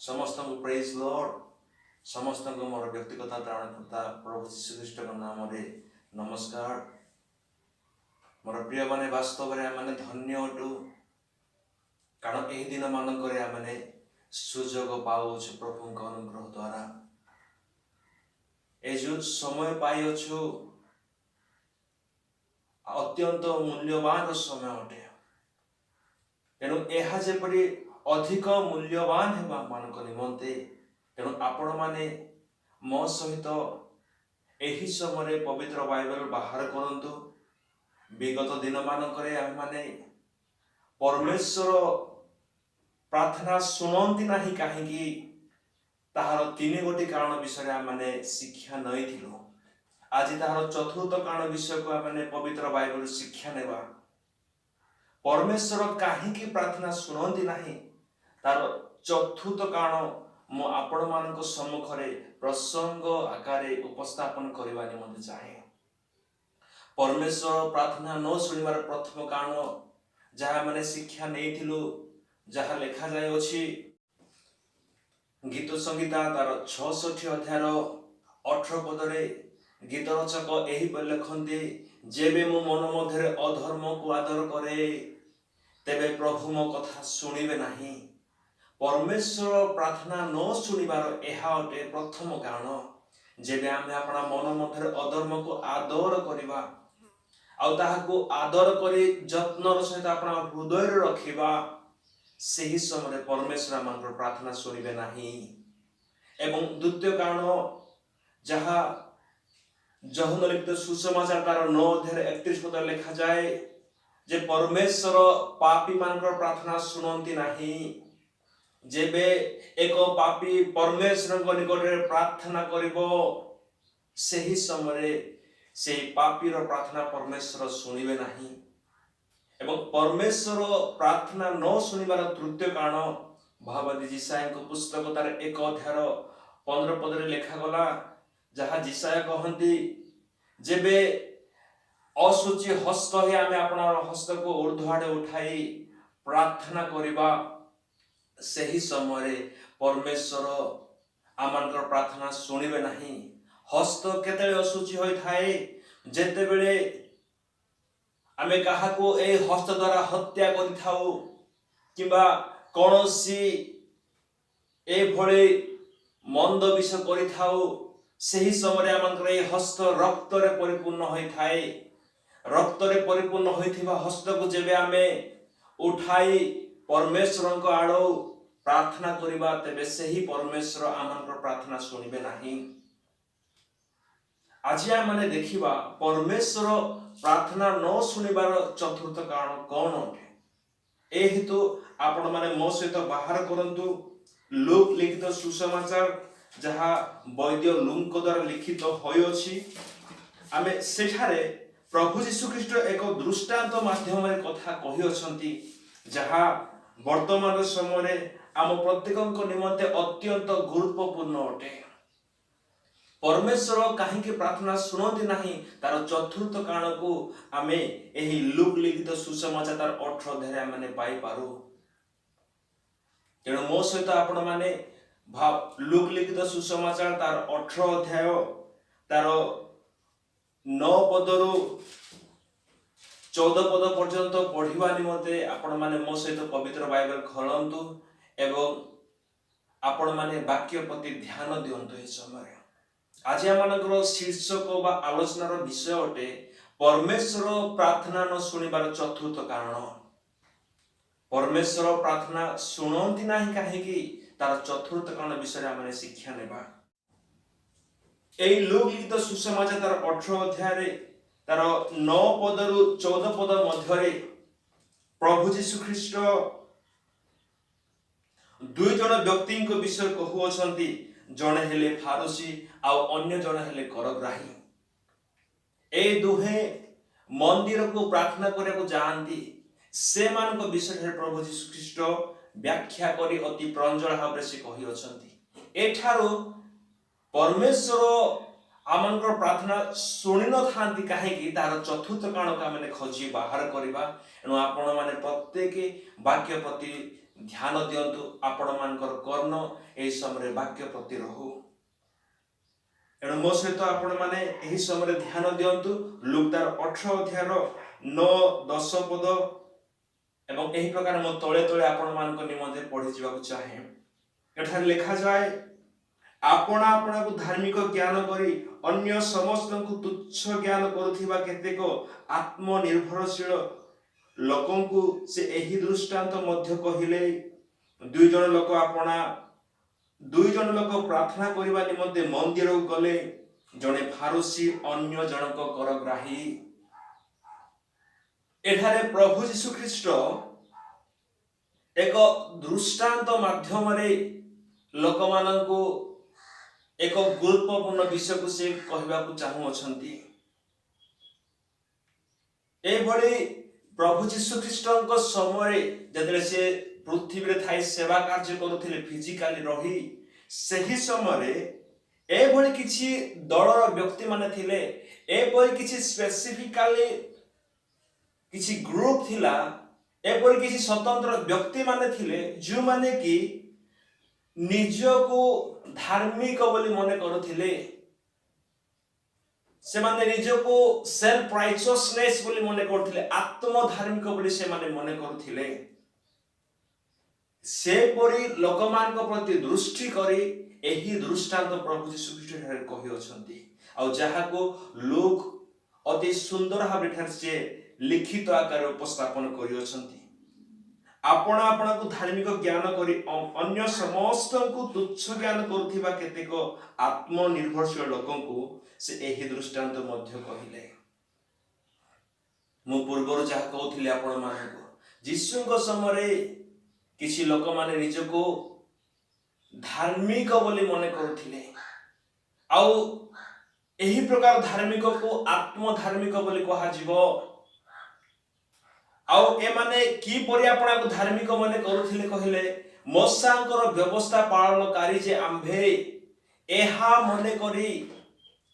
समस्त को praise Lord समस्त को मोर व्यक्तिगत त्राणकर्ता प्रभु यीशु ख्रीष्ट नाम रे नमस्कार। मोर प्रिय माने वास्तव में आम धन्य अटू कारण यही दिन मानक आम सुजोग पाऊछ प्रभु अनुग्रह द्वारा ए जो समय पाइछु अत्यंत मूल्यवान समय अटे। तेणु यह जेपरी अधिक मूल्यवान हेबा मानक निमंते तेणु आपण माने मो सहित एही समय पवित्र बाइबल बाहर करंतु। विगत दिन मानकरे आम माने परमेश्वर प्रार्थना शुणती नहीं कहीं ताहार तीन गोटी कारण विषय आम माने शिक्षा नईथिलु। आज ताहार चतुर्थ कारण विषय को आम माने पवित्र बाइबल शिक्षा नेबा। परमेश्वर कहीं प्रार्थना शुणती नहीं तार चतुर्थ कारण मु आपण मान सम्मुख प्रसंग आकार उपस्थापन करने निमंते चाहे। परमेश्वर प्रार्थना न शुणिबार प्रथम कारण जहाँ माने शिक्षा नहीं जहाँ लेखा जाए अछि गीत संगीता तार 66 अध्याय 18 पदरे गीत रचक यही लिखते जेबे मो मन मध्य अधर्म को आदर करे तेबे प्रभु मो कथा शुणिबे नहीं। परमेश्वर प्रार्थना न शुणिबार यह अटे प्रथम कारण। जेबे आमे अपना मन मध्य अधर्म को आदर करिबा आउ ताहाको आदर करी जत्नर सहित अपना हृदय रखिबा सही समय परमेश्वर आमर प्रार्थना शुणिबे नहीं। एवं द्वितीय कारण जहाँ यूहन्ना लिखित सुसमाचार तार 9 अध्याय 31 पद लिखा जाए जे परमेश्वर पापी मानकर प्रार्थना शुणती नहीं। जेबे एक पापी परमेश्वर निकट में प्रार्थना करिबो सही समय से पापीर प्रार्थना परमेश्वर शुणिबे नहीं। एवं परमेश्वर प्रार्थना न शुणिबार तृतीय कारण भगवती जिसाय पुस्तक तार 1 अध्याय 15 पदरे लेखा गला जहाँ जिसाय कहती जेबे असुचि हस्त ही आमे अपना हस्त को ऊर्ध्वाड़े उठाई प्रार्थना करिबा सही समय परमेश्वर आमनकर प्रार्थना शुणिबे नहीं। हस्त केतेले असुचि होई थाए जेते बेले आमे काहाको ए हस्त द्वारा हत्या करि थाउ किबा कोनोसी ए भले मंद विषय करि थाउ सही समय आमनकर ए हस्त रक्त रे परिपूर्ण होई थाए। रक्त रे परिपूर्ण होइथिबा हस्त को जेबे आमे उठाई परमेश्वर को आड़ो प्रार्थना करिबा तेबे सही परमेश्वर आमनकर प्रार्थना शुणिबे नहीं। आज आमे देखिबा परमेश्वर प्रार्थना न शुणिबार चतुर्थ कारण कौन अटे। ए हेतु आपण माने मो सहित बाहर करंतु लूक लिखित सुसमाचार जहाँ वैद्य लूक द्वारा लिखित होय अछि। आमे सेठारे प्रभु यीशु ख्रीष्ट एक दृष्टांत माध्यम कथा कहि अछंती जहाँ वर्तमान समय आम प्रत्येक निमंते अत्यंत गुरुत्वपूर्ण अटे। परमेश्वर कहीं प्रार्थना शुणती नहीं तार चतुर्थ कारण को आमे एही लूक लिखित सुसमाचार तार 18 अध्याय माने पाई पारू। तेणु मो सहित आपण माने लूक लिखित सुसमाचार तार 18 अध्याय तार 9 पदरु 14 पद पर्यंत पढ़िबा निमंते आपण माने मो सहित पवित्र बाइबल खोलंतु एवं आपण माने वाक्य प्रति ध्यान दियंतु। ए समय आज आमनकर शीर्षक बा आलोचनार विषय अटे परमेश्वर प्रार्थना न शुणिबार चतुर्थ कारण। परमेश्वर प्रार्थना शुणती नहीं कहीं तार चतुर्थ कारण विषय आमने शिक्षा नेबा। एई लूक लिखित सुसमाचार तार 18 अध्याय तार 9 पदरु 14 पद मध्य प्रभु यीशु ख्रीष्ट दुई जन व्यक्ति विषय कहउछंती जने हेले फारूसी आउ अन्य जने हेले करग्राही। ए दुहे मंदिर को प्रार्थना करे को जानती से मान को विषय प्रभु यीशु ख्रीष्ट व्याख्या करी अति प्रंजल भाव से कहि अछंती। एठारो परमेश्वर आमनकर प्रार्थना शुणी न थांती कहीं तार चतुर्थ कारण को आमने खोजी बाहर करबा। एणु आपण माने प्रत्येक वाक्य प्रति ଧ୍ୟାନ ଦିଅନ୍ତୁ ଆପଣ ମାନଙ୍କର କର୍ଣ୍ଣ ଏହି ସମୟରେ ବାକ୍ୟ ପ୍ରତି ରହୁ। ଏଣୁ ମୋ ସହିତ ଆପଣ ମାନେ ଏହି ସମୟରେ ଧ୍ୟାନ ଦିଅନ୍ତୁ ଲୁକ୍ ତାର 18 ଅଧ୍ୟାୟର 9-10 ପଦ ଏବଂ ଏହି ପ୍ରକାର ମୋ ତଳେ ତଳେ ଆପଣ ମାନଙ୍କ ନିମନ୍ତେ ପଢି ଯିବାକୁ ଚାହେଁ। ଏଠାରେ ଲେଖାଯାଏ, ଆପଣା ଆପଣାକୁ ଧାର୍ମିକ ଜ୍ଞାନ କରି ଅନ୍ୟ ସମସ୍ତଙ୍କୁ ତୁଚ୍ଛ ଜ୍ଞାନ କରୁଥିବା କେତେକ ଆତ୍ମନିର୍ଭରଶୀଳ ଲୋକଙ୍କୁ ସେ ଏହି ଦୃଷ୍ଟାନ୍ତ ମଧ୍ୟ କହିଲେ, ଦୁଇ ଜଣ ଲୋକ ପ୍ରାର୍ଥନା କରିବା ନିମନ୍ତେ ମନ୍ଦିରକୁ ଗଲେ, ଜଣେ ଫାରୁସି ଅନ୍ୟ ଜଣକ କରଗ୍ରାହୀ। ଏଠାରେ ପ୍ରଭୁ ଯୀଶୁ ଖ୍ରୀଷ୍ଟ ଏକ ଦୃଷ୍ଟାନ୍ତ ମାଧ୍ୟମରେ ଲୋକମାନଙ୍କୁ ଏକ ଗୁରୁତ୍ୱପୂର୍ଣ୍ଣ ବିଷୟକୁ ସେ କହିବାକୁ ଚାହୁଁଅଛନ୍ତି। ଏଭଳି ପ୍ରଭୁ ଯୀଶୁ ଖ୍ରୀଷ୍ଟଙ୍କ ସମୟରେ ଯେତେବେଳେ ସେ ପୃଥିବୀରେ ଥାଇ ସେବା କାର୍ଯ୍ୟ କରୁଥିଲେ ଫିଜିକାଲି ରହି, ସେହି ସମୟରେ ଏଭଳି କିଛି ଦଳର ବ୍ୟକ୍ତି ମାନେ ଥିଲେ, ଏପରି କିଛି ସ୍ପେସିଫିକାଲି କିଛି ଗ୍ରୁପ ଥିଲା, ଏପରି କିଛି ସ୍ୱତନ୍ତ୍ର ବ୍ୟକ୍ତି ମାନେ ଥିଲେ ଯେଉଁମାନେ କି ନିଜକୁ ଧାର୍ମିକ ବୋଲି ମନେ କରୁଥିଲେ। ସେମାନେ ନିଜକୁ ସେଲ୍ଫ ରାଇଚସନେସ୍ ବୋଲି ମନେ କରୁଥିଲେ, ଆତ୍ମଧାର୍ମିକ ବୋଲି ସେମାନେ ମନେ କରୁଥିଲେ। ସେପରି ଲୋକମାନଙ୍କ ପ୍ରତି ଦୃଷ୍ଟି କରି ଏହି ଦୃଷ୍ଟାନ୍ତ ପ୍ରଭୁ ଯୀଶୁ ଖ୍ରୀଷ୍ଟ ଏଠାରେ କହିଅଛନ୍ତି, ଆଉ ଯାହାକୁ ଲୁକ୍ ଅତି ସୁନ୍ଦର ଭାବରେ ଏଠାରେ ସେ ଲିଖିତ ଆକାରରେ ଉପସ୍ଥାପନ କରିଅଛନ୍ତି। ଆପଣ ଆପଣଙ୍କୁ ଧାର୍ମିକ ଜ୍ଞାନ କରି ଅନ୍ୟ ସମସ୍ତଙ୍କୁ ତୁଚ୍ଛ ଜ୍ଞାନ କରୁଥିବା କେତେକ ଆତ୍ମନିର୍ଭରଶୀଳ ଲୋକଙ୍କୁ ସେ ଏହି ଦୃଷ୍ଟାନ୍ତ ମଧ୍ୟ କହିଲେ। ମୁଁ ପୂର୍ବରୁ ଯାହା କହୁଥିଲି ଆପଣ ମାନଙ୍କୁ, ଯୀଶୁଙ୍କ ସମୟରେ କିଛି ଲୋକମାନେ ନିଜକୁ ଧାର୍ମିକ ବୋଲି ମନେ କରୁଥିଲେ, ଆଉ ଏହି ପ୍ରକାର ଧାର୍ମିକକୁ ଆତ୍ମଧାର୍ମିକ ବୋଲି କୁହାଯିବ। ଆଉ ଏମାନେ କିପରି ଆପଣଙ୍କୁ ଧାର୍ମିକ ମନେ କରୁଥିଲେ କହିଲେ, ମୋଶାଙ୍କର ବ୍ୟବସ୍ଥା ପାଳନକାରୀ ଯେ ଆମ୍ଭେ, ଏହା ମନେ କରି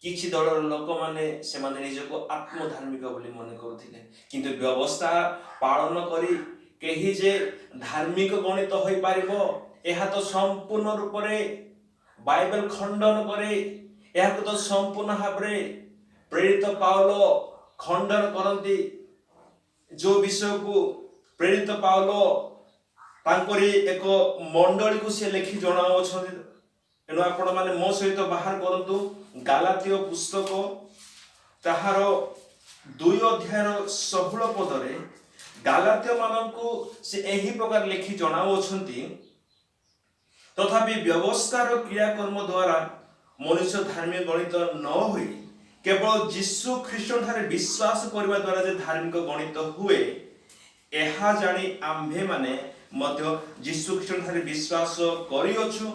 କିଛି ଦଳର ଲୋକମାନେ ସେମାନେ ନିଜକୁ ଆତ୍ମଧାର୍ମିକ ବୋଲି ମନେ କରୁଥିଲେ। କିନ୍ତୁ ବ୍ୟବସ୍ଥା ପାଳନ କରି କେହି ଯେ ଧାର୍ମିକ ଗଣିତ ହୋଇପାରିବ, ଏହା ତ ସମ୍ପୂର୍ଣ୍ଣ ରୂପରେ ବାଇବେଲ ଖଣ୍ଡନ କରେ। ଏହାକୁ ତ ସମ୍ପୂର୍ଣ୍ଣ ଭାବରେ ପ୍ରେରିତ ପାଉଲ ଖଣ୍ଡନ କରନ୍ତି, ଯେଉଁ ବିଷୟକୁ ପ୍ରେରିତ ପାଉଲ ତାଙ୍କରି ଏକ ମଣ୍ଡଳୀକୁ ସେ ଲେଖି ଜଣାଉଛନ୍ତି। ଏଣୁ ଆପଣ ମାନେ ମୋ ସହିତ ବାହାର କରନ୍ତୁ ଗାଲାତୀୟ ପୁସ୍ତକ ତାହାର 2 ଅଧ୍ୟାୟର 16 ପଦରେ ଗାଲାତୀୟ ମାନଙ୍କୁ ସେ ଏହି ପ୍ରକାର ଲେଖି ଜଣାଉଛନ୍ତି, ତଥାପି ବ୍ୟବସ୍ଥାର କ୍ରିୟାକର୍ମ ଦ୍ୱାରା ମନୁଷ୍ୟ ଧାର୍ମିକ ଗଣିତ ନ ହୋଇ କେବଳ ଯୀଶୁ ଖ୍ରୀଷ୍ଟଠାରେ ବିଶ୍ୱାସ କରିବା ଦ୍ୱାରା ଯେ ଧାର୍ମିକ ଗଣିତ ହୁଏ, ଏହା ଜାଣି ଆମ୍ଭେ ମାନେ ମଧ୍ୟ ଯୀଶୁ ଖ୍ରୀଷ୍ଟଠାରେ ବିଶ୍ୱାସ କରିଅଛୁ।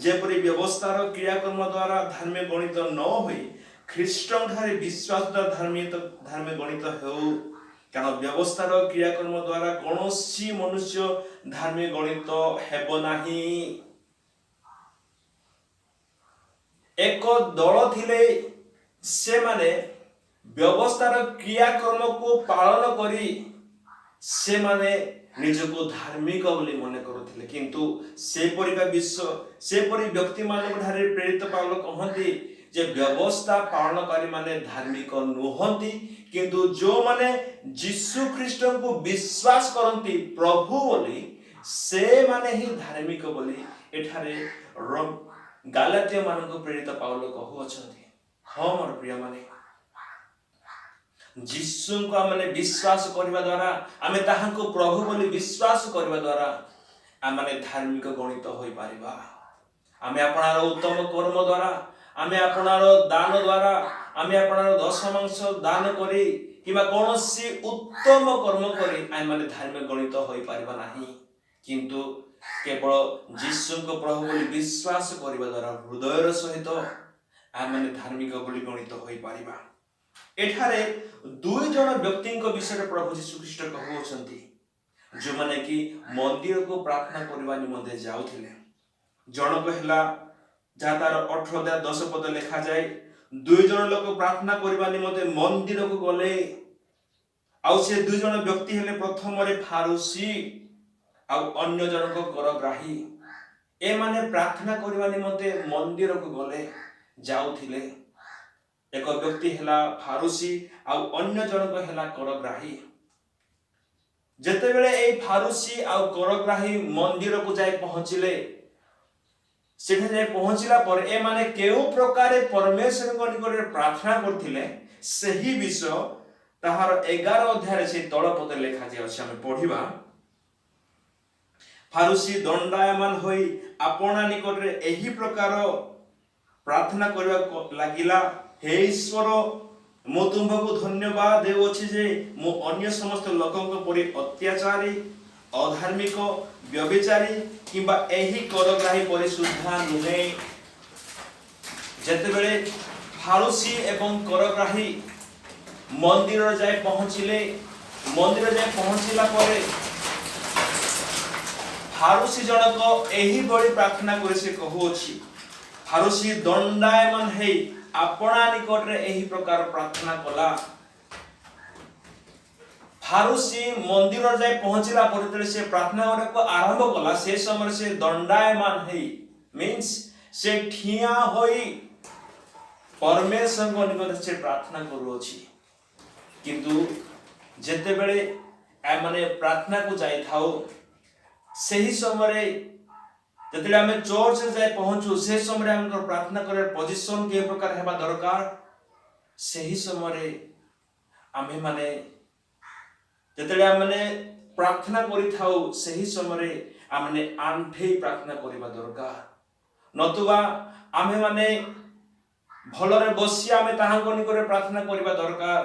ଯେପରି ବ୍ୟବସ୍ଥାର କ୍ରିୟାକର୍ମ ଦ୍ୱାରା ଧାର୍ମିକ ଗଣିତ ନ ହୋଇ ଖ୍ରୀଷ୍ଟଠାରେ ବିଶ୍ୱାସ ଦ୍ୱାରା ଧାର୍ମିକ ଗଣିତ ହେଉ, କାରଣ ବ୍ୟବସ୍ଥାର କ୍ରିୟାକର୍ମ ଦ୍ୱାରା କୌଣସି ମନୁଷ୍ୟ ଧାର୍ମିକ ଗଣିତ ହେବ ନାହିଁ। ଏକ ଦଳ ଥିଲେ, ସେମାନେ ବ୍ୟବସ୍ଥାର କ୍ରିୟାକର୍ମକୁ ପାଳନ କରି ସେମାନେ ନିଜକୁ ଧାର୍ମିକ ବୋଲି ମନେ କରୁଥିଲେ। କିନ୍ତୁ ସେପରି ବ୍ୟକ୍ତି ମାନଙ୍କ ଠାରେ ପ୍ରେରିତ ପାଉଲ କହନ୍ତି ଯେ ବ୍ୟବସ୍ଥା ପାଳନକାରୀ ମାନେ ଧାର୍ମିକ ନୁହନ୍ତି, କିନ୍ତୁ ଯେଉଁମାନେ ଯୀଶୁ ଖ୍ରୀଷ୍ଟଙ୍କୁ ବିଶ୍ୱାସ କରନ୍ତି ପ୍ରଭୁ ବୋଲି, ସେମାନେ ହିଁ ଧାର୍ମିକ ବୋଲି ଏଠାରେ ଗାଲାତୀୟ ମାନଙ୍କୁ ପ୍ରେରିତ ପାଉଲ କହୁଅଛନ୍ତି। ହଁ ମୋର ପ୍ରିୟ ମାନେ, ଯୀଶୁଙ୍କୁ ଆମେ ବିଶ୍ୱାସ କରିବା ଦ୍ୱାରା, ଆମେ ତାହାଙ୍କୁ ପ୍ରଭୁ ବୋଲି ବିଶ୍ୱାସ କରିବା ଦ୍ୱାରା ଆମେ ଧାର୍ମିକ ଗଣିତ ହୋଇପାରିବା। ଆମେ ଆପଣାର ଉତ୍ତମ କର୍ମ ଦ୍ୱାରା, ଆମେ ଆପଣାର ଦାନ ଦ୍ୱାରା, ଆମେ ଆପଣାର ଦଶମାଂଶ ଦାନ କରି କିମ୍ବା କୌଣସି ଉତ୍ତମ କର୍ମ କରି ଆମେ ଧାର୍ମିକ ଗଣିତ ହୋଇପାରିବା ନାହିଁ। କିନ୍ତୁ କେବଳ ଯୀଶୁଙ୍କୁ ପ୍ରଭୁ ବୋଲି ବିଶ୍ୱାସ କରିବା ଦ୍ୱାରା ହୃଦୟର ସହିତ ଆମେ ଧାର୍ମିକ ବୋଲି ଗଣିତ ହୋଇପାରିବା। ଏଠାରେ 2 ଜଣ ବ୍ୟକ୍ତିଙ୍କ ବିଷୟରେ ପ୍ରଭୁ ଯୀଶୁ ଖ୍ରୀଷ୍ଟ କହୁଅଛନ୍ତି, ଯେଉଁମାନେ କି ମନ୍ଦିରକୁ ପ୍ରାର୍ଥନା କରିବା ନିମନ୍ତେ ଯାଉଥିଲେ। ଜଣକ ହେଲା, ଯାହା ତାର 18 ଅଧ୍ୟାୟ 10 ପଦ ଲେଖାଯାଏ, 2 ଜଣ ଲୋକ ପ୍ରାର୍ଥନା କରିବା ନିମନ୍ତେ ମନ୍ଦିରକୁ ଗଲେ, ଆଉ ସେ 2 ଜଣ ବ୍ୟକ୍ତି ହେଲେ ପ୍ରଥମରେ ଫାରୁସି ଆଉ ଅନ୍ୟ ଜଣକ କରଗ୍ରାହୀ ଏମାନେ ପ୍ରାର୍ଥନା କରିବା ନିମନ୍ତେ ମନ୍ଦିରକୁ ଗଲେ ଯାଉଥିଲେ। ଏକ ବ୍ୟକ୍ତି ହେଲା ଫାରୁସି ଆଉ ଅନ୍ୟ ଜଣକ ହେଲା କରଗ୍ରାହୀ। ଯେତେବେଳେ ଏଇ ଫାରୁସି ଆଉ କରଗ୍ରାହୀ ମନ୍ଦିରକୁ ଯାଇ ପହଞ୍ଚିଲେ, ସେଠି ଯାଇ ପହଞ୍ଚିଲା ପରେ ଏମାନେ କେଉଁ ପ୍ରକାରେ ପରମେଶ୍ୱରଙ୍କ ନିକଟରେ ପ୍ରାର୍ଥନା କରିଥିଲେ ସେହି ବିଷୟ ତାହାର 11 ଅଧ୍ୟାୟରେ ସେ ତଳ ପଦରେ ଲେଖାଯାଇଛି। ଆମେ ପଢିବା। ଫାରୁସି ଦଣ୍ଡାୟମାନ ହୋଇ ଆପଣା ନିକଟରେ ଏହି ପ୍ରକାର ପ୍ରାର୍ଥନା କରିବାକୁ ଲାଗିଲା, ହେ ଈଶ୍ୱର, ମୁଁ ତୁମ୍ଭକୁ ଧନ୍ୟବାଦ ଦେଉଅଛି ଯେ ମୁଁ ଅନ୍ୟ ସମସ୍ତ ଲୋକଙ୍କ ପରି ଅତ୍ୟାଚାରୀ, ଅଧାର୍ମିକ, ବ୍ୟଭିଚାରୀ କିମ୍ବା ଏହି କରଗ୍ରାହୀ ପରି ସୁଦ୍ଧା ନୁହେଁ। ଯେତେବେଳେ ଫାରୁସି ଏବଂ କରଗ୍ରାହୀ ମନ୍ଦିର ଯାଇ ପହଞ୍ଚିଲେ, ମନ୍ଦିର ଯାଇ ପହଞ୍ଚିଲା ପରେ ଫାରୁସି ଜଣକ ଏହିଭଳି ପ୍ରାର୍ଥନା କରି ସେ କହୁଅଛି। ଫାରୁସି ଦଣ୍ଡାୟମାନ ହେଇ ଆପଣା ନିକଟରେ ଏହି ପ୍ରକାର ପ୍ରାର୍ଥନା କଲା। ଫାରୁସି ମନ୍ଦିର ଯାଇ ପହଞ୍ଚିଲା ପରେ ଯେତେବେଳେ ସେ ପ୍ରାର୍ଥନା କରିବାକୁ ଆରମ୍ଭ କଲା, ସେ ସମୟରେ ସେ ଦଣ୍ଡାୟମାନ ହେଇ ମିନ୍ସ ସେ ଠିଆ ହୋଇ ପରମେଶ୍ୱରଙ୍କ ନିକଟରେ ସେ ପ୍ରାର୍ଥନା କରୁଅଛି। କିନ୍ତୁ ଯେତେବେଳେ ଆମେ ପ୍ରାର୍ଥନାକୁ ଯାଇଥାଉ, ସେହି ସମୟରେ ଯେତେବେଳେ ଆମେ ଚର୍ଚ୍ଚରେ ଯାଇ ପହଞ୍ଚୁ, ସେ ସମୟରେ ଆମର ପ୍ରାର୍ଥନା କରିବାର ପୋଜିସନ କେଉଁ ପ୍ରକାର ହେବା ଦରକାର। ସେହି ସମୟରେ ଆମେ ଯେତେବେଳେ ଆମେ ପ୍ରାର୍ଥନା କରିଥାଉ, ସେହି ସମୟରେ ଆମେ ଆଣ୍ଠେଇ ପ୍ରାର୍ଥନା କରିବା ଦରକାର। ନତୁବା ଆମେ ଭଲରେ ବସି ଆମେ ତାହାଙ୍କ ନିକଟରେ ପ୍ରାର୍ଥନା କରିବା ଦରକାର।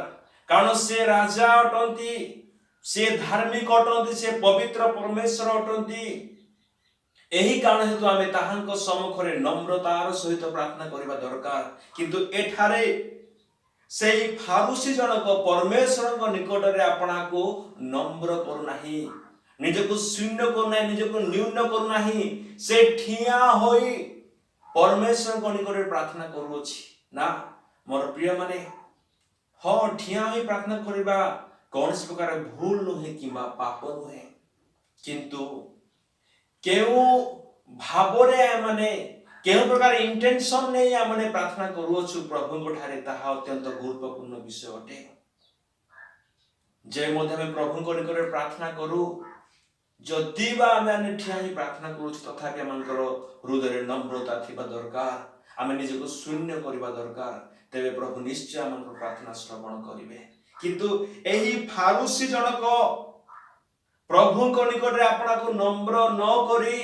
କାରଣ ସେ ରାଜା ଅଟନ୍ତି, ସେ ଧାର୍ମିକ ଅଟନ୍ତି, ସେ ପବିତ୍ର ପରମେଶ୍ୱର ଅଟନ୍ତି। ଏହି କାରଣ ହେତୁ ଆମେ ତାହାଙ୍କ ସମ୍ମୁଖରେ ନମ୍ରତାର ସହିତ ପ୍ରାର୍ଥନା କରିବା ଦରକାର। କିନ୍ତୁ ଏଠାରେ ସେହି ଫାରୁସି ଜଣକ ପରମେଶ୍ୱରଙ୍କ ନିକଟରେ ଆପଣାକୁ ନମ୍ର କରୁନାହିଁ, ନିଜକୁ ଶୂନ୍ୟ କରୁନାହିଁ, ନିଜକୁ ନ୍ୟୁନ କରୁନାହିଁ। ସେ ଠିଆ ହୋଇ ପରମେଶ୍ୱରଙ୍କ ନିକଟରେ ପ୍ରାର୍ଥନା କରୁଅଛି। ନା ମୋର ପ୍ରିୟମାନେ, ହଁ, ଠିଆ ହୋଇ ପ୍ରାର୍ଥନା କରିବା କୌଣସି ପ୍ରକାର ଭୁଲ ନୁହେଁ କିମ୍ବା ପାପ ନୁହେଁ। କିନ୍ତୁ କେଉଁ ଭାବରେ କେଉଁ ପ୍ରକାର ଇଣ୍ଟେନସନ ନେଇ ଆମେ ପ୍ରାର୍ଥନା କରୁଅଛୁ ପ୍ରଭୁଙ୍କ ଠାରେ, ତାହା ଅତ୍ୟନ୍ତ ଗୁରୁତ୍ୱପୂର୍ଣ୍ଣ ବିଷୟ ଅଟେ। ଯେ ମଧ୍ୟ ଆମେ ପ୍ରଭୁଙ୍କ ନିକଟରେ ପ୍ରାର୍ଥନା କରୁ, ଯଦି ବା ଆମେ ଠିଆ ହୋଇ ପ୍ରାର୍ଥନା କରୁଛୁ, ତଥାପି ଆମଙ୍କର ହୃଦୟରେ ନମ୍ରତା ଥିବା ଦରକାର, ଆମେ ନିଜକୁ ଶୂନ୍ୟ କରିବା ଦରକାର। ତେବେ ପ୍ରଭୁ ନିଶ୍ଚୟ ଆମର ପ୍ରାର୍ଥନା ଶ୍ରବଣ କରିବେ। କିନ୍ତୁ ଏହି ଫାରୁସି ଜଣକ ପ୍ରଭୁଙ୍କ ନିକଟରେ ଆପଣାକୁ ନମ୍ର ନ କରି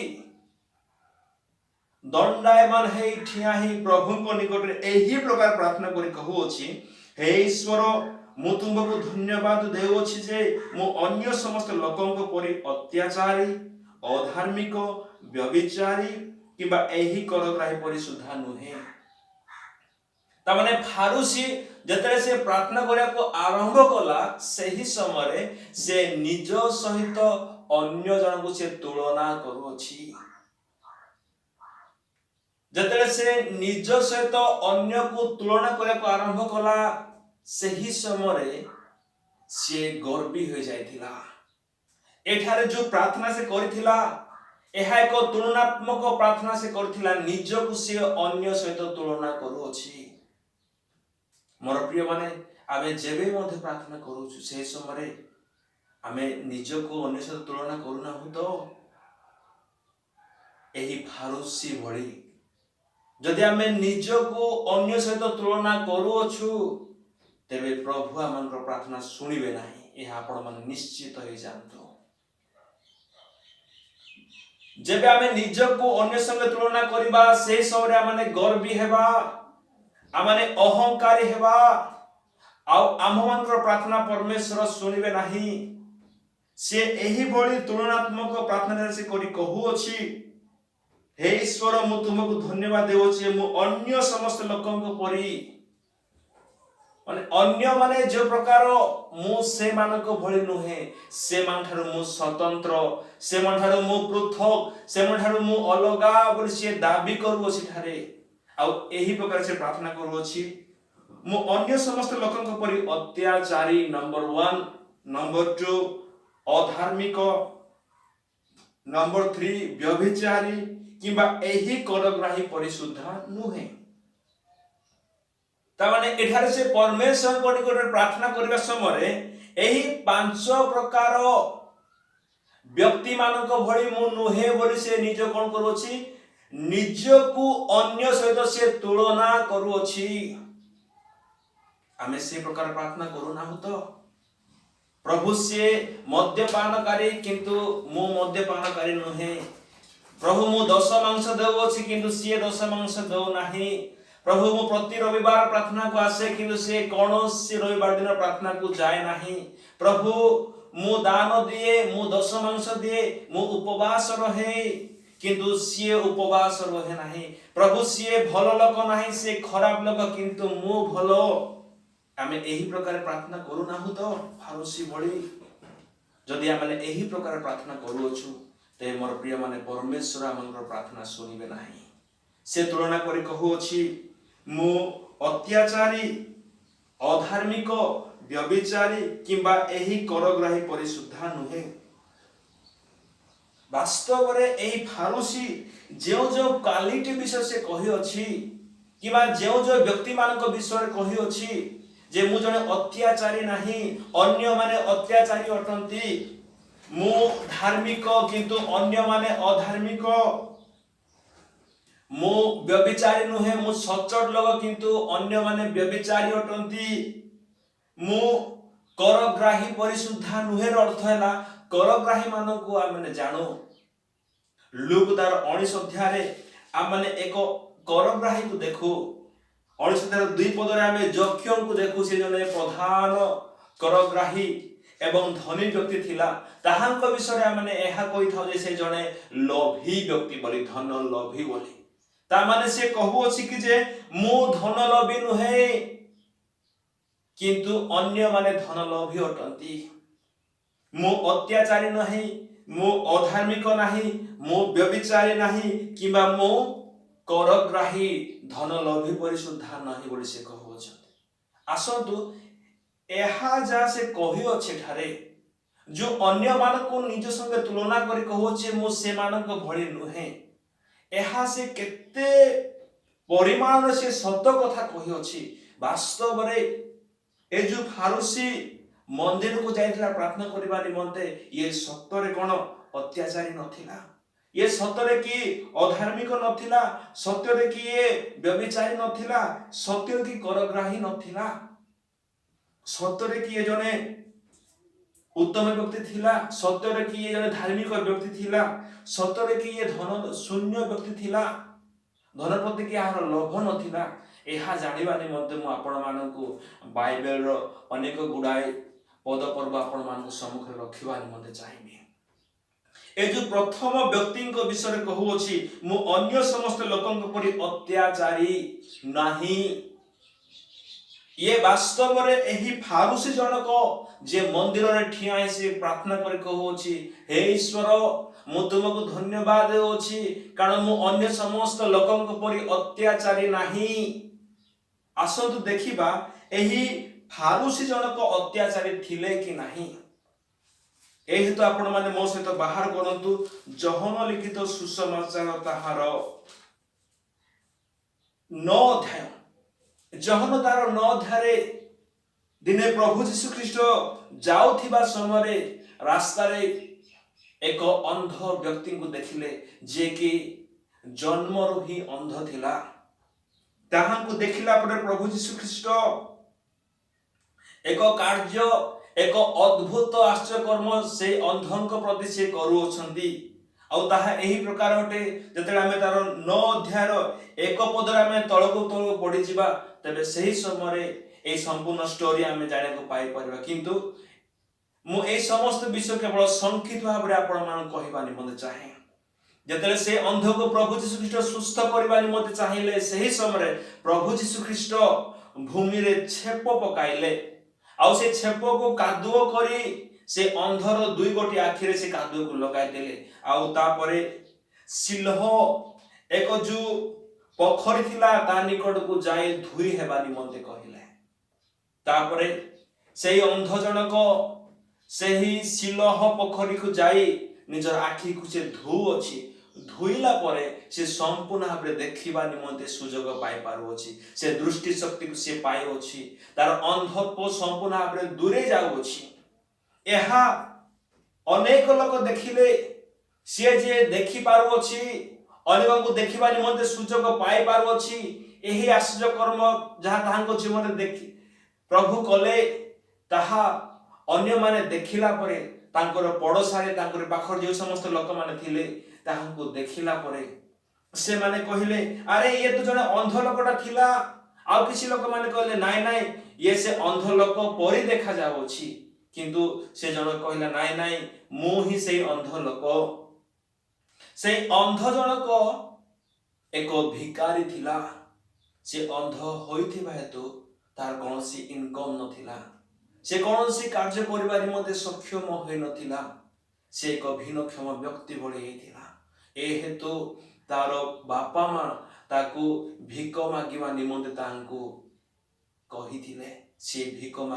ଦଣ୍ଡାୟମାନ ହେଇ ଠିଆ ହେଇ ପ୍ରଭୁଙ୍କ ନିକଟରେ ଏହି ପ୍ରକାର ପ୍ରାର୍ଥନା କରି କହୁଅଛି, ହେ ଈଶ୍ୱର, ମୁଁ ତୁମକୁ ଧନ୍ୟବାଦ ଦେଉଅଛି ଯେ ମୁଁ ଅନ୍ୟ ସମସ୍ତ ଲୋକଙ୍କ ପରି ଅତ୍ୟାଚାରୀ, ଅଧାର୍ମିକ, ବ୍ୟଭିଚାରୀ କିମ୍ବା ଏହି କରଗ୍ରାହୀ ପରି ସୁଦ୍ଧା ନୁହେଁ। ତାମାନେ ଫାରୁସି ଯେତେବେଳେ ସେ ପ୍ରାର୍ଥନା କରିବାକୁ ଆରମ୍ଭ କଲା, ସେହି ସମୟରେ ସେ ନିଜ ସହିତ ଅନ୍ୟ ଜଣଙ୍କୁ ସେ ତୁଳନା କରୁଅଛି। ଯେତେବେଳେ ସେ ନିଜ ସହିତ ଅନ୍ୟକୁ ତୁଳନା କରିବାକୁ ଆରମ୍ଭ କଲା, ସେହି ସମୟରେ ସେ ଗର୍ବୀ ହୋଇଯାଇଥିଲା। ଏଠାରେ ଯୋଉ ପ୍ରାର୍ଥନା ସେ କରିଥିଲା, ଏହା ଏକ ତୁଳନାତ୍ମକ ପ୍ରାର୍ଥନା ସେ କରିଥିଲା। ନିଜକୁ ସେ ଅନ୍ୟ ସହିତ ତୁଳନା କରୁଅଛି। ମୋର ପ୍ରିୟମାନେ, ଆମେ ଯେବେ ମଧ୍ୟ ପ୍ରାର୍ଥନା କରୁଛୁ, ସେହି ସମୟରେ ଆମେ ନିଜକୁ ଅନ୍ୟ ସହିତ ତୁଳନା କରୁନାହୁଁ ତ? ଏହି ଫାରୁସି ଭଳି ଯଦି ଆମେ ନିଜକୁ ଅନ୍ୟ ସହିତ ତୁଳନା କରୁଅଛୁ, ତେବେ ପ୍ରଭୁ ଆମଙ୍କର ପ୍ରାର୍ଥନା ଶୁଣିବେ ନାହିଁ। ଏହା ଆପଣମାନେ ନିଶ୍ଚିତ ହେଇଯାଆନ୍ତୁ। ଯେବେ ଆମେ ନିଜକୁ ଅନ୍ୟ ସଙ୍ଗେ ତୁଳନା କରିବା, ସେହି ସମୟରେ ଆମେ ଗର୍ବୀ ହେବା, ଆମେ ଅହଙ୍କାରୀ ହେବା, ଆଉ ଆମମାନଙ୍କର ପ୍ରାର୍ଥନା ପରମେଶ୍ୱର ଶୁଣିବେ ନାହିଁ। ସେ ଏହିଭଳି ତୁଳନାତ୍ମକ ପ୍ରାର୍ଥନା ସେ କରି କହୁଅଛି, ହେ ଈଶ୍ୱର, ମୁଁ ତୁମକୁ ଧନ୍ୟବାଦ ଦେଉଅଛି, ମୁଁ ଅନ୍ୟ ସମସ୍ତ ଲୋକଙ୍କ ପରି ଅନ୍ୟମାନେ ଯେଉଁ ପ୍ରକାର, ମୁଁ ସେମାନଙ୍କ ଭଳି ନୁହେଁ। ସେମାନଠାରୁ ମୁଁ ସ୍ୱତନ୍ତ୍ର, ସେମାନଠାରୁ ମୁଁ ପୃଥକ, ସେମାନଠାରୁ ମୁଁ ଅଲଗା ବୋଲି ସେ ଦାବି କରୁଅଛି ଠାରେ। ଆଉ ଏହି ପ୍ରକାର ସେ ପ୍ରାର୍ଥନା କରୁଅଛି, ମୁଁ ଅନ୍ୟ ସମସ୍ତ ଲୋକଙ୍କ ପରି ଅତ୍ୟାଚାରୀ, ନମ୍ବର 1, ନମ୍ବର 2, ଅଧାର୍ମିକ, नंबर 3 व्यभिचारी किंबा एही करग्राही परिशुद्ध नुहे। तामाने एठारे से परमेश्वर को निकट प्रार्थना करबा समय एही 5 प्रकार व्यक्ति मानक भली मु नुहे बोली से निज कोन करूछि, निज को अन्य सहित से तुलना करूछि। आमे से प्रकार प्रार्थना करू ना तो प्रभु से मद्यपानकारी किंतु मु मद्यपानकारी नुहे। प्रभु मु दश मांस देउछि किंतु सी दश मांस देउ नाही। प्रभु मु प्रति रविवार प्रार्थना को आसे किंतु से कौनसी रविवार दिन प्रार्थना को जाए नाही। प्रभु मु दान दिए, मु दश मांस दिए, मु उपवास रहे किंतु सी उपवास रहे नाही। प्रभु सी भल लोक नाही, से खराब लोक किंतु मु भलो। आमे एही प्रकार प्रार्थना करू ना तो फारुसी बड़ी जदि आमे एही प्रकार प्रार्थना करू अछु ते मोर प्रिय माने परमेश्वर आमनकर प्रार्थना सुनिबे नाही। से तुलना करी कहू अछि, मु अत्याचारी, अधार्मिक, व्यभिचारी किंबा एही करग्राही परिशुद्ध नुहे। वास्तव रे एही फारुसी जो जो क्वालिटी विषय से कहि अछि किबा जो जो व्यक्ति मानक विषय कहि अछि जे मु जने अत्याचारी नाही, अन्य माने अत्याचारी अटंती, मु धार्मिक किंतु अन्य माने अधार्मिक, मु व्यभिचारी नुहे, मु सच्चोट लोग किंतु अन्य माने व्यभिचारी अटंती, मु करग्राही परिशुद्ध नुहे। अर्थ है करग्राही मान को आम जाणु लुक तार 19 अध्याय आम मैंने एक करग्राही को देखू। 19 अध्याय 2 पदरे आम जक्ष को देखू, से जने प्रधान करग्राही एवं धनी व्यक्ति थिला। ताहांक विषय आमने एहा कहि थाउ जे से जने लोभी व्यक्ति बोली, धन लोभी बोली। ता माने से कहू अछि कि जे मु धन लोभी नुहे किंतु अन्य माने धन लोभी अटंती। मु अत्याचारी नाही, मु अधार्मिक नाही, मु व्यभिचारी नाही किबा मु करग्राही धन लोभी परिशुद्ध नाही बोली से कहू अछि। आसंतु एहा जा से कहि अछि ठारे जो अन्य मान को निज संगे तुलना करी कहू अछि मु से मानक भଳି नुहे। एहा से केते परिमाण से सत्य कथा कहि अछि। वास्तव रे ए जो फारुसी मंदिर को जाइथिला प्रार्थना करबा निमंते ये सत्य रे कोन अत्याचारी नथिला, ये सत्य कि अधार्मिक नथिला, सत्य कि ये व्यभिचारी नथिला, सत्य कि करग्राही नथिला, सत्य कि ये जने उत्तम व्यक्ति थिला, सत्य कि ये जने धार्मिक व्यक्ति थिला, सत्य कि ये धन शून्य व्यक्ति थिला, धन प्रति कि यार लोभ नथिला। एहा जानिबा निमंते मु आपण मानकु बाइबल रो अनेक गुडाय पद पर्व आपण मानकु सम्मुख रखिबा निमंते चाहिबे। ए जो प्रथम व्यक्ति को विषय कहू अछि, मु अन्य समस्त लोकन परि अत्याचारी नाही। ये वास्तव रे एही फारुसी जनक जे मंदिर रे ठिया से प्रार्थना कर कहू अछि, हे ईश्वर मु तुमको धन्यवाद देउ अछि कारण मु अन्य समस्त लोकन परि अत्याचारी नाही। आसंतु देखिबा एही फारुसी जनक अत्याचारी थिले कि नाही। एही तो आपण माने मो सहित बाहर करंतु जहन लिखित सुसमाचार ताहार 9 अध्याय, जहन तार 9 अध्याय दिने प्रभु यीशु ख्रीष्ट जाउथिबा समय रास्ता रे एक अंध व्यक्ति को देखिले जे कि जन्मरु ही अंध थिला। ताहां को देखिला परे प्रभु यीशु ख्रीष्ट एक कार्य, एक अद्भुत आश्चर्य कर्म से अंधंक प्रति से करूछंती। आउ ताहा एही प्रकार होटे जतेला हमें तार 9 अध्याय 1 पदरा में तळको तळ पड़ी जिबा तबे सही समय ए संपूर्ण स्टोरी हमें जाने को पाई परबा। किंतु मु ए समस्त विषय केवल संक्षिप्त भाव रे आपण मान कहिबा निमंते चाहे। जतेले से अंध को प्रभु यीशु ख्रीष्ट सुस्थ करबा निमंते चाहिले सही समय प्रभु यीशु ख्रीष्ट भूमि रे छेप पकाइले। आउ से छेप को कादुओ करी से अंधर 2 गोटी आखिरे से कादुओ को लगाई देले। आउ तापरे सिलह एक जो पोखरी थिला ता निकट को जाई धुई हेबा निमंते कहिले। तापरे सेही अंध जनक सेही सिलह पोखरी को जाई ନିଜର ଆଖିକୁ ସେ ଧୋଉଅଛି। ଧୋଇଲା ପରେ ସେ ସମ୍ପୂର୍ଣ୍ଣ ଭାବରେ ଦେଖିବା ନିମନ୍ତେ ସୁଯୋଗ ପାଇପାରୁଅଛି। ସେ ଦୃଷ୍ଟି ଶକ୍ତିକୁ ସେ ପାଇଅଛି। ତାର ଅନ୍ଧତ୍ୱ ସମ୍ପୂର୍ଣ୍ଣ ଭାବରେ ଦୂରେଇ ଯାଉଅଛି। ଏହା ଅନେକ ଲୋକ ଦେଖିଲେ ସିଏ ଯିଏ ଦେଖିପାରୁଅଛି, ଅନେକଙ୍କୁ ଦେଖିବା ନିମନ୍ତେ ସୁଯୋଗ ପାଇପାରୁଅଛି। ଏହି ଆଶ୍ଚର୍ଯ୍ୟ କର୍ମ ଯାହା ତାହାଙ୍କ ଜୀବନରେ ଦେଖି ପ୍ରଭୁ କଲେ, ତାହା ଅନ୍ୟମାନେ ଦେଖିଲା ପରେ, ତାଙ୍କର ପଡ଼ୋଶାରେ ତାଙ୍କର ପାଖରେ ଯେଉଁ ସମସ୍ତ ଲୋକମାନେ ଥିଲେ ତାହାଙ୍କୁ ଦେଖିଲା ପରେ ସେମାନେ କହିଲେ, ଆରେ ଇଏ ତ ଜଣେ ଅନ୍ଧ ଲୋକଟା ଥିଲା। ଆଉ କିଛି ଲୋକମାନେ କହିଲେ, ନାଇଁ ନାଇଁ, ଇଏ ସେ ଅନ୍ଧ ଲୋକ ପରି ଦେଖାଯାଉଅଛି। କିନ୍ତୁ ସେ ଜଣକ କହିଲା, ନାଇଁ ନାଇଁ, ମୁଁ ହିଁ ସେଇ ଅନ୍ଧ ଲୋକ। ସେଇ ଅନ୍ଧ ଜଣକ ଏକ ଭିକାରୀ ଥିଲା। ସେ ଅନ୍ଧ ହୋଇଥିବା ହେତୁ ତାର କୌଣସି ଇନକମ୍ ନଥିଲା। ସେ କୌଣସି କାର୍ଯ୍ୟ କରିବା ନିମନ୍ତେ ସକ୍ଷମ ହୋଇନଥିଲା। ସେ ଏକ ଭିନ୍ନକ୍ଷମ ବ୍ୟକ୍ତି ଭଳି ହେଇଥିଲା। ଏ ହେତୁ ତାର ବାପା ମା ତାକୁ ଭିକ ମାଗିବା ନିମନ୍ତେ ତାଙ୍କୁ କହିଥିଲେ। ସେ ଭିକ ମାଗୁ